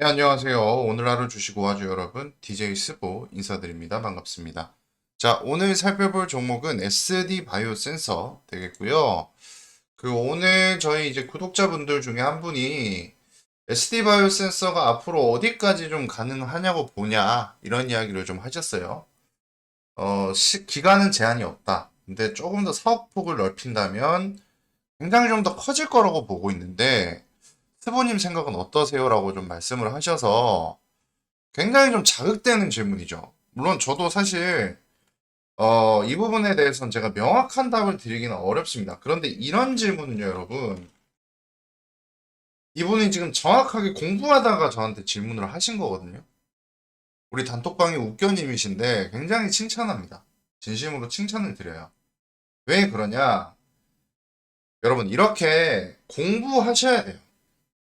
네, 안녕하세요. 오늘 하루 주식 오아주 여러분, DJ 스보 인사드립니다. 반갑습니다. 자, 오늘 살펴볼 종목은 SD 바이오 센서 되겠고요. 오늘 저희 이제 구독자분들 중에 한 분이 SD 바이오 센서가 앞으로 어디까지 좀 가능하냐고 보냐, 이런 이야기를 좀 하셨어요. 기간은 제한이 없다. 근데 조금 더 사업폭을 넓힌다면 굉장히 좀 더 커질 거라고 보고 있는데, 스보님 생각은 어떠세요? 라고 좀 말씀을 하셔서 굉장히 좀 자극되는 질문이죠. 물론 저도 사실 이 부분에 대해서는 제가 명확한 답을 드리기는 어렵습니다. 그런데 이런 질문은요, 여러분. 이분이 지금 정확하게 공부하다가 저한테 질문을 하신 거거든요. 우리 단톡방의 웃겨님이신데 굉장히 칭찬합니다. 진심으로 칭찬을 드려요. 왜 그러냐? 여러분, 이렇게 공부하셔야 돼요.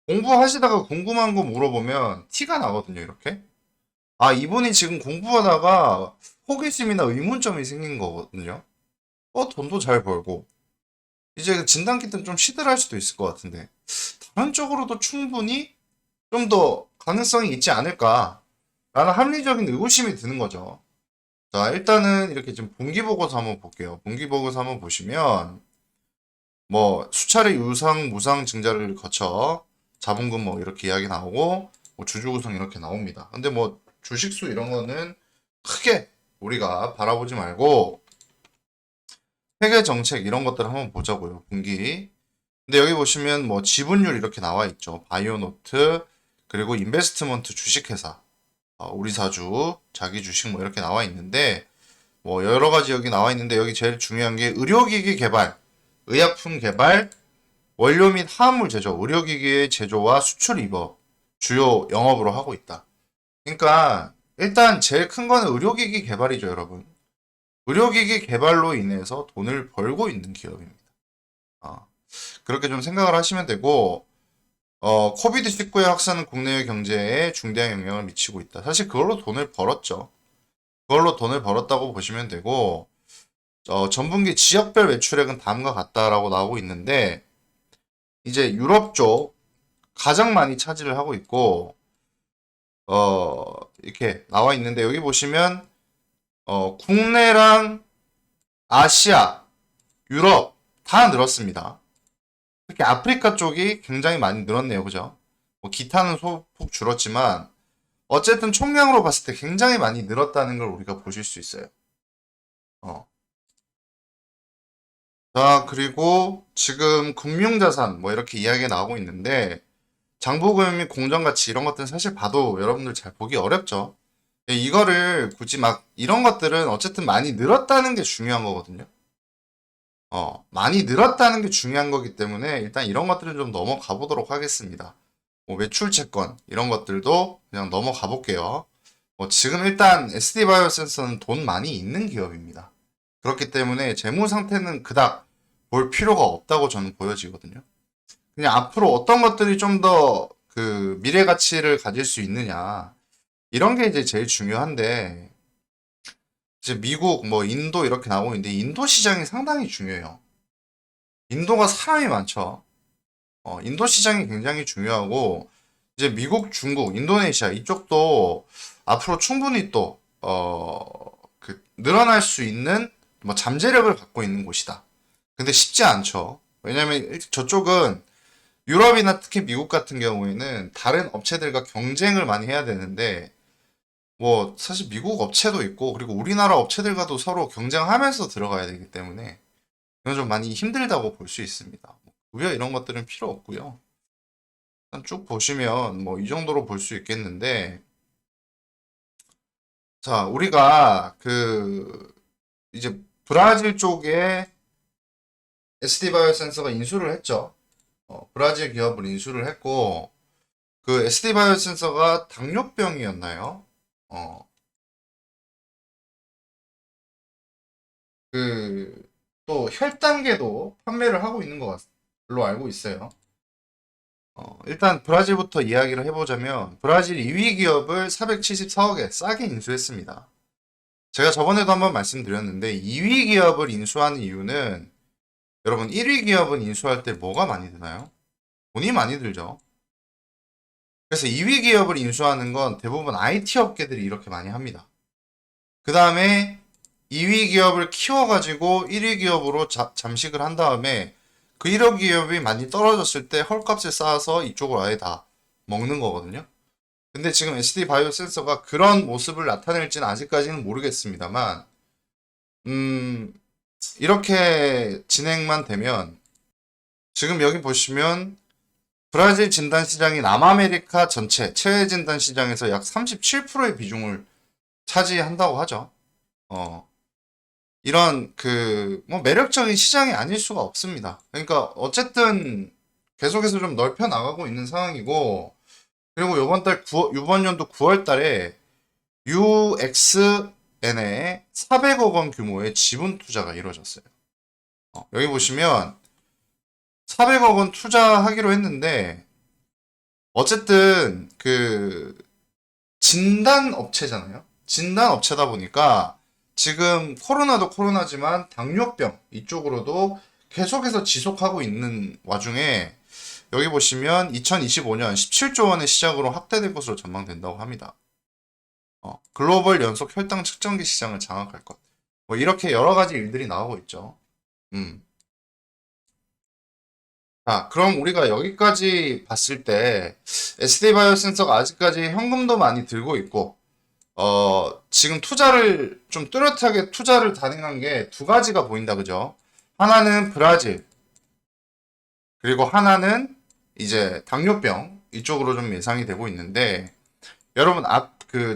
공부하시다가 궁금한 거 물어보면 티가 나거든요, 이렇게. 아, 이분이 지금 공부하다가 호기심이나 의문점이 생긴 거거든요. 돈도 잘 벌고. 이제 그 진단기 때는 좀 시들할 수도 있을 것 같은데. 다른 쪽으로도 충분히 좀 더 가능성이 있지 않을까. 라는 합리적인 의구심이 드는 거죠. 자, 일단은 이렇게 좀 분기보고서 한번 볼게요. 분기보고서 한번 보시면, 뭐, 수차례 유상, 무상 증자를 거쳐 자본금 뭐 이렇게 이야기 나오고, 뭐 주주 구성 이렇게 나옵니다. 근데 뭐, 주식수 이런 거는 크게 우리가 바라보지 말고, 세계 정책 이런 것들 한번 보자고요. 분기. 근데 여기 보시면 뭐 지분율 이렇게 나와 있죠. 바이오노트 그리고 인베스트먼트 주식회사, 우리사주, 자기 주식 뭐 이렇게 나와 있는데 뭐 여러 가지 여기 나와 있는데 여기 제일 중요한 게 의료기기 개발, 의약품 개발, 원료 및 화합물 제조, 의료기기의 제조와 수출 입업 주요 영업으로 하고 있다. 그러니까 일단 제일 큰 거는 의료기기 개발이죠, 여러분. 의료기기 개발로 인해서 돈을 벌고 있는 기업입니다. 어, 그렇게 좀 생각을 하시면 되고, 코비드19의 확산은 국내 경제에 중대한 영향을 미치고 있다. 사실 그걸로 돈을 벌었죠. 그걸로 돈을 벌었다고 보시면 되고, 전분기 지역별 매출액은 다음과 같다라고 나오고 있는데, 이제 유럽 쪽 가장 많이 차지를 하고 있고, 이렇게 나와 있는데, 여기 보시면, 국내랑 아시아, 유럽 다 늘었습니다. 특히 아프리카 쪽이 굉장히 많이 늘었네요. 그죠? 뭐 기타는 소폭 줄었지만 어쨌든 총량으로 봤을 때 굉장히 많이 늘었다는 걸 우리가 보실 수 있어요. 어. 자, 그리고 지금 금융자산 뭐 이렇게 이야기가 나오고 있는데 장부금 및 공정가치 이런 것들은 사실 봐도 여러분들 잘 보기 어렵죠. 이거를 굳이 막 이런 것들은 어쨌든 많이 늘었다는 게 중요한 거거든요. 많이 늘었다는 게 중요한 거기 때문에 일단 이런 것들은 좀 넘어가 보도록 하겠습니다. 뭐 매출 채권 이런 것들도 그냥 넘어가 볼게요. 지금 일단 SD바이오 센서는 돈 많이 있는 기업입니다. 그렇기 때문에 재무 상태는 그닥 볼 필요가 없다고 저는 보여지거든요. 그냥 앞으로 어떤 것들이 좀 더 그 미래 가치를 가질 수 있느냐 이런 게 이제 제일 중요한데 이제 미국 뭐 인도 이렇게 나오고 있는데 인도 시장이 상당히 중요해요. 인도가 사람이 많죠. 인도 시장이 굉장히 중요하고, 이제 미국, 중국, 인도네시아 이쪽도 앞으로 충분히 또, 늘어날 수 있는 뭐 잠재력을 갖고 있는 곳이다. 근데 쉽지 않죠. 왜냐면 저쪽은 유럽이나 특히 미국 같은 경우에는 다른 업체들과 경쟁을 많이 해야 되는데, 뭐 사실 미국 업체도 있고, 그리고 우리나라 업체들과도 서로 경쟁하면서 들어가야 되기 때문에, 이건 좀 많이 힘들다고 볼 수 있습니다. 우려 이런 것들은 필요 없고요. 일단 쭉 보시면 뭐 이 정도로 볼 수 있겠는데, 자, 우리가 이제 브라질 쪽에 SD 바이오센서가 인수를 했죠. 브라질 기업을 인수를 했고, 그 SD 바이오센서가 당뇨병이었나요? 어, 또 혈당계도 판매를 하고 있는 걸로 알고 있어요. 일단 브라질부터 이야기를 해보자면 브라질 2위 기업을 474억에 싸게 인수했습니다. 제가 저번에도 한번 말씀드렸는데 2위 기업을 인수하는 이유는 여러분 1위 기업은 인수할 때 뭐가 많이 드나요? 돈이 많이 들죠. 그래서 2위 기업을 인수하는 건 대부분 IT 업계들이 이렇게 많이 합니다. 그 다음에 2위 기업을 키워가지고 1위 기업으로 잠식을 한 다음에 그 1위 기업이 많이 떨어졌을 때 헐값을 쌓아서 이쪽으로 아예 다 먹는 거거든요. 근데 지금 SD 바이오 센서가 그런 모습을 나타낼지는 아직까지는 모르겠습니다만, 음, 이렇게 진행만 되면 지금 여기 보시면 브라질 진단 시장이 남아메리카 전체 체외 진단 시장에서 약 37%의 비중을 차지한다고 하죠. 어, 이런 뭐 매력적인 시장이 아닐 수가 없습니다. 그러니까 어쨌든 계속해서 좀 넓혀 나가고 있는 상황이고, 그리고 이번 연도 9월 달에 UXN에 400억 원 규모의 지분 투자가 이루어졌어요. 여기 보시면 400억 원 투자하기로 했는데, 어쨌든 진단 업체잖아요. 진단 업체다 보니까 지금 코로나도 코로나지만 당뇨병 이쪽으로도 계속해서 지속하고 있는 와중에 여기 보시면 2025년 17조 원의 시작으로 확대될 것으로 전망된다고 합니다. 글로벌 연속 혈당 측정기 시장을 장악할 것. 뭐 이렇게 여러 가지 일들이 나오고 있죠. 음. 자, 그럼 우리가 여기까지 봤을 때 SD 바이오 센서가 아직까지 현금도 많이 들고 있고, 지금 투자를 좀 뚜렷하게 투자를 단행한 게 두 가지가 보인다, 그죠? 하나는 브라질, 그리고 하나는 이제 당뇨병 이쪽으로 좀 예상이 되고 있는데, 여러분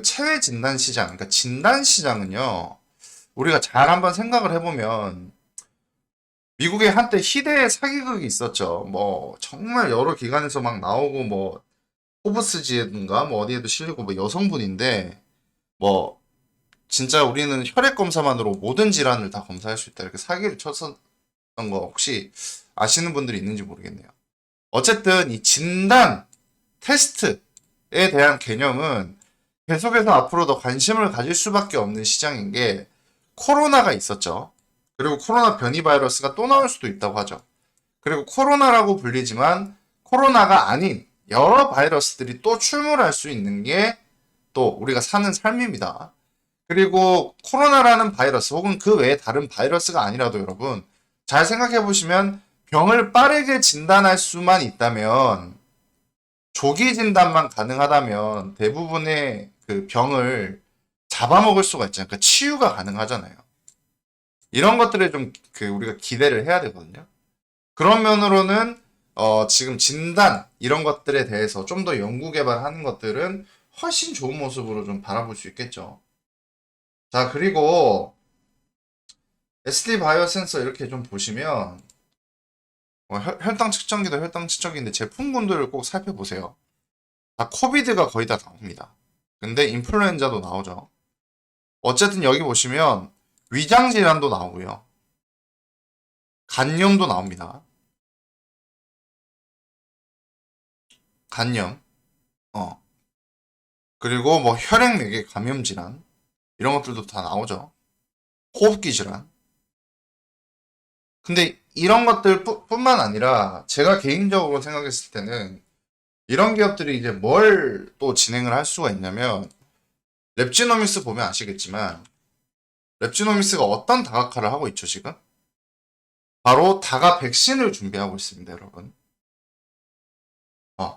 체외 진단 시장, 그러니까 진단 시장은요, 우리가 잘 한번 생각을 해보면 미국에 한때 희대의 사기극이 있었죠. 뭐 정말 여러 기관에서 막 나오고 뭐 포브스지든가 뭐 어디에도 실리고 뭐 여성분인데 뭐 진짜 우리는 혈액 검사만으로 모든 질환을 다 검사할 수 있다 이렇게 사기를 쳤었던 거 혹시 아시는 분들이 있는지 모르겠네요. 어쨌든 이 진단 테스트에 대한 개념은 계속해서 앞으로 더 관심을 가질 수밖에 없는 시장인 게 코로나가 있었죠. 그리고 코로나 변이 바이러스가 또 나올 수도 있다고 하죠. 그리고 코로나라고 불리지만 코로나가 아닌 여러 바이러스들이 또 출몰할 수 있는 게 또 우리가 사는 삶입니다. 그리고 코로나라는 바이러스 혹은 그 외에 다른 바이러스가 아니라도 여러분 잘 생각해 보시면 병을 빠르게 진단할 수만 있다면 조기 진단만 가능하다면 대부분의 그 병을 잡아먹을 수가 있잖아요. 그러니까 치유가 가능하잖아요. 이런 것들에 좀 우리가 기대를 해야 되거든요. 그런 면으로는 지금 진단 이런 것들에 대해서 좀 더 연구 개발하는 것들은 훨씬 좋은 모습으로 좀 바라볼 수 있겠죠. 자, 그리고 SD 바이오 센서 이렇게 좀 보시면 혈당 측정기도 혈당 측정기인데 제품군들을 꼭 살펴보세요. 다 코비드가 거의 다 나옵니다. 근데 인플루엔자도 나오죠. 어쨌든 여기 보시면 위장 질환도 나오고요. 간염도 나옵니다. 간염. 어. 그리고 뭐 혈액맥의 감염 질환 이런 것들도 다 나오죠. 호흡기 질환. 근데 이런 것들 뿐만 아니라 제가 개인적으로 생각했을 때는 이런 기업들이 이제 뭘 또 진행을 할 수가 있냐면 랩지노미스 보면 아시겠지만 랩지노미스가 어떤 다각화를 하고 있죠 지금? 바로 다가 백신을 준비하고 있습니다 여러분.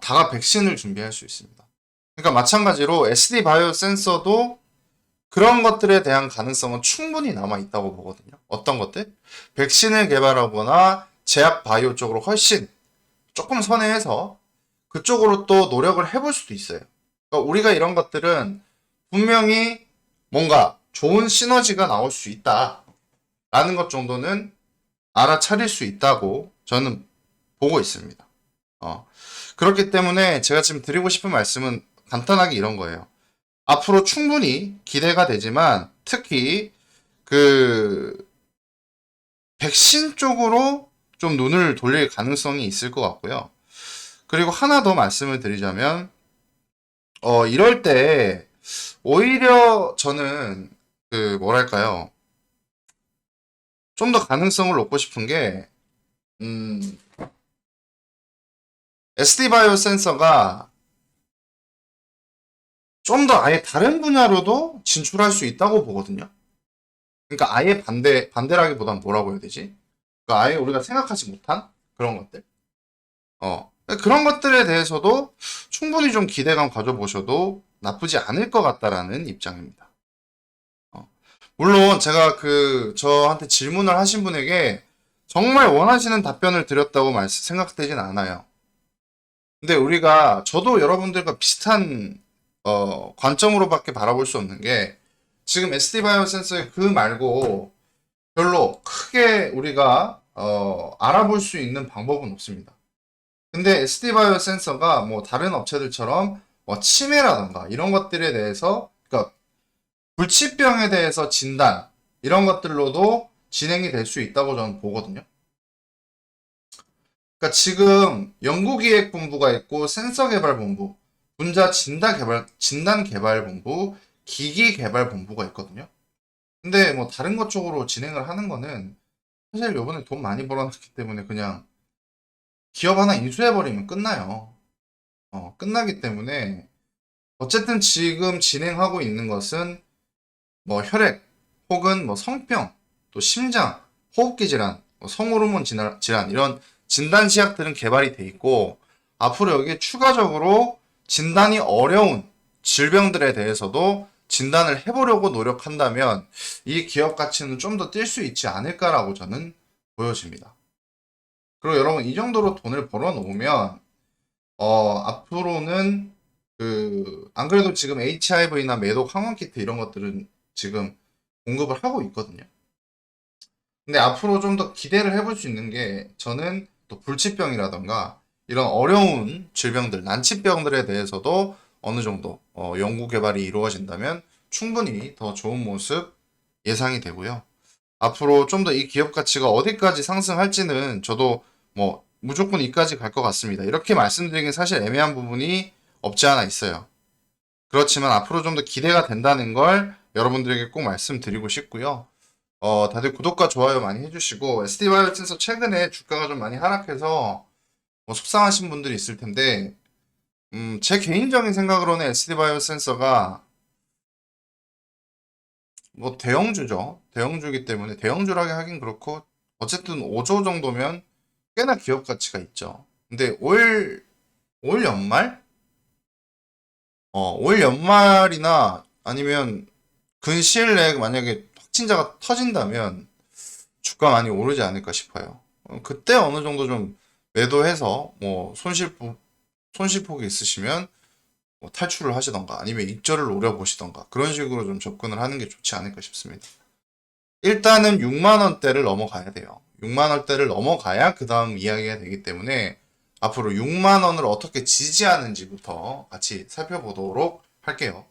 다가 백신을 준비할 수 있습니다. 그러니까 마찬가지로 SD 바이오 센서도 그런 것들에 대한 가능성은 충분히 남아 있다고 보거든요. 어떤 것들? 백신을 개발하거나 제약 바이오 쪽으로 훨씬 조금 선회해서 그쪽으로 또 노력을 해볼 수도 있어요. 그러니까 우리가 이런 것들은 분명히 뭔가 좋은 시너지가 나올 수 있다라는 것 정도는 알아차릴 수 있다고 저는 보고 있습니다. 그렇기 때문에 제가 지금 드리고 싶은 말씀은 간단하게 이런 거예요. 앞으로 충분히 기대가 되지만 특히 그 백신 쪽으로 좀 눈을 돌릴 가능성이 있을 것 같고요. 그리고 하나 더 말씀을 드리자면 이럴 때 오히려 저는 뭐랄까요? 좀 더 가능성을 놓고 싶은 게 SD 바이오 센서가 좀 더 아예 다른 분야로도 진출할 수 있다고 보거든요. 그러니까 아예 반대라기보단 뭐라고 해야 되지? 그러니까 아예 우리가 생각하지 못한 그런 것들. 그런 것들에 대해서도 충분히 좀 기대감 가져보셔도 나쁘지 않을 것 같다라는 입장입니다. 물론 제가 저한테 질문을 하신 분에게 정말 원하시는 답변을 드렸다고 생각되진 않아요. 근데 저도 여러분들과 비슷한 관점으로밖에 바라볼 수 없는 게 지금 SD 바이오센서의 그 말고 별로 크게 우리가 알아볼 수 있는 방법은 없습니다. 근데 SD 바이오센서가 뭐 다른 업체들처럼 뭐 치매라던가 이런 것들에 대해서 그러니까 불치병에 대해서 진단 이런 것들로도 진행이 될 수 있다고 저는 보거든요. 그러니까 지금 연구기획본부가 있고 센서개발본부, 분자 진단개발본부, 기기개발본부가 있거든요. 근데 뭐 다른 것 쪽으로 진행을 하는 거는 사실 요번에 돈 많이 벌어놨기 때문에 그냥 기업 하나 인수해버리면 끝나요. 끝나기 때문에 어쨌든 지금 진행하고 있는 것은 뭐 혈액 혹은 뭐 성병 또 심장, 호흡기 질환, 뭐 성호르몬 질환 이런 진단 치약들은 개발이 돼 있고 앞으로 여기에 추가적으로 진단이 어려운 질병들에 대해서도 진단을 해보려고 노력한다면 이 기업 가치는 좀 더 뛸 수 있지 않을까라고 저는 보여집니다. 그리고 여러분 이 정도로 돈을 벌어 놓으면 앞으로는 안 그래도 지금 HIV나 매독 항원 키트 이런 것들은 지금 공급을 하고 있거든요. 근데 앞으로 좀 더 기대를 해볼 수 있는 게 저는 또 불치병이라던가 이런 어려운 질병들, 난치병들에 대해서도 어느 정도 연구 개발이 이루어진다면 충분히 더 좋은 모습 예상이 되고요. 앞으로 좀 더 이 기업 가치가 어디까지 상승할지는 저도 뭐 무조건 이까지 갈 것 같습니다. 이렇게 말씀드리긴 사실 애매한 부분이 없지 않아 있어요. 그렇지만 앞으로 좀 더 기대가 된다는 걸 여러분들에게 꼭 말씀드리고 싶고요. 다들 구독과 좋아요 많이 해주시고 SD바이오센서 최근에 주가가 좀 많이 하락해서 뭐 속상하신 분들이 있을 텐데 제 개인적인 생각으로는 SD바이오센서가 뭐 대형주죠. 대형주기 때문에 대형주라고 하긴 그렇고 어쨌든 5조 정도면 꽤나 기업 가치가 있죠. 근데 올 연말? 올 연말이나 아니면 근시일 내에 만약에 확진자가 터진다면 주가 많이 오르지 않을까 싶어요. 그때 어느 정도 좀 매도해서 뭐 손실폭이 있으시면 뭐 탈출을 하시던가 아니면 익절을 노려보시던가 그런 식으로 좀 접근을 하는 게 좋지 않을까 싶습니다. 일단은 6만 원대를 넘어가야 돼요. 6만 원대를 넘어가야 그 다음 이야기가 되기 때문에 앞으로 6만 원을 어떻게 지지하는지부터 같이 살펴보도록 할게요.